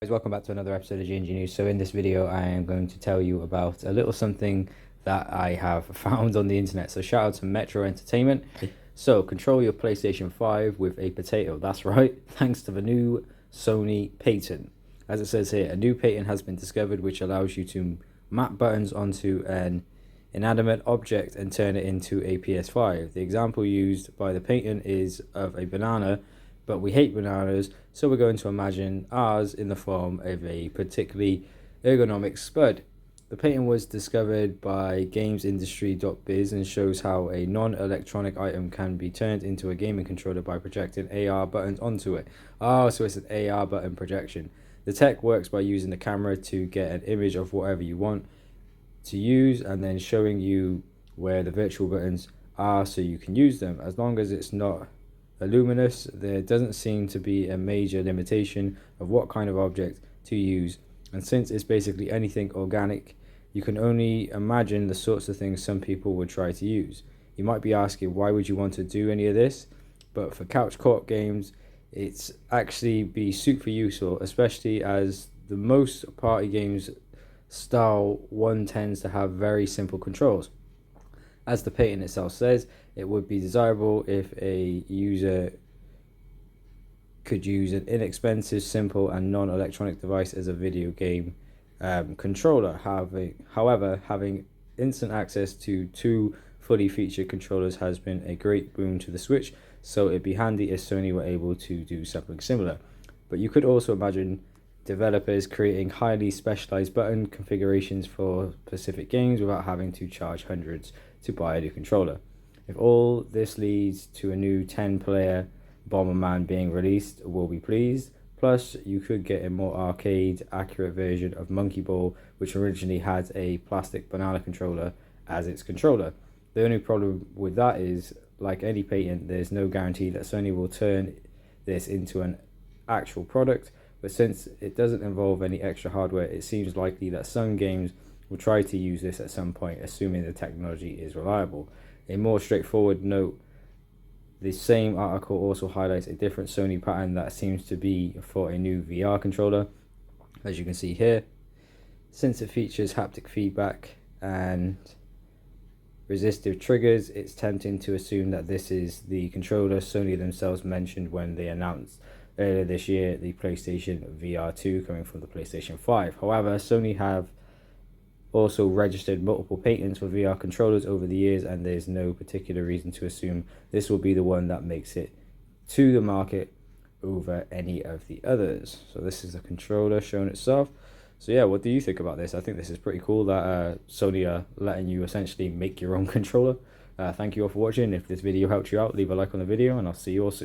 Guys, welcome back to another episode of GNG News. So in this video I am going to tell you about a little something that I have found on the internet. So shout out to Metro Entertainment. So control your PlayStation 5 with a potato. That's right, thanks to the new Sony patent. As it says here, a new patent has been discovered which allows you to map buttons onto an inanimate object and turn it into a PS5. The example used by the patent is of a banana, but we hate bananas, so we're going to imagine ours in the form of a particularly ergonomic spud. The patent was discovered by gamesindustry.biz and shows how a non-electronic item can be turned into a gaming controller by projecting AR buttons onto it. Oh, so it's an AR button projection. The tech works by using the camera to get an image of whatever you want to use and then showing you where the virtual buttons are so you can use them. As long as it's not luminous, there doesn't seem to be a major limitation of what kind of object to use, and since it's basically anything organic, you can only imagine the sorts of things some people would try to use. You might be asking, why would you want to do any of this? But for couch co-op games, it's actually be super useful, especially as the most party games style one tends to have very simple controls. As the patent itself says, it would be desirable if a user could use an inexpensive, simple, and non-electronic device as a video game controller. However, having instant access to two fully featured controllers has been a great boon to the Switch, so it'd be handy if Sony were able to do something similar. But you could also imagine developers creating highly specialized button configurations for specific games without having to charge hundreds to buy a new controller. If all this leads to a new 10-player Bomberman being released, we'll be pleased. Plus, you could get a more arcade-accurate version of Monkey Ball, which originally had a plastic banana controller as its controller. The only problem with that is, like any patent, there's no guarantee that Sony will turn this into an actual product, but since it doesn't involve any extra hardware, it seems likely that some games will try to use this at some point, assuming the technology is reliable. A more straightforward note, the same article also highlights a different Sony pattern that seems to be for a new VR controller. As you can see here, since it features haptic feedback and resistive triggers, it's tempting to assume that this is the controller Sony themselves mentioned when they announced earlier this year the PlayStation VR 2 coming from the PlayStation 5. However, Sony have also registered multiple patents for VR controllers over the years, and there's no particular reason to assume this will be the one that makes it to the market over any of the others. So this is the controller shown itself. So yeah, what do you think about this? I think this is pretty cool that Sony are letting you essentially make your own controller. Thank you all for watching. If this video helped you out, leave a like on the video, and I'll see you all soon.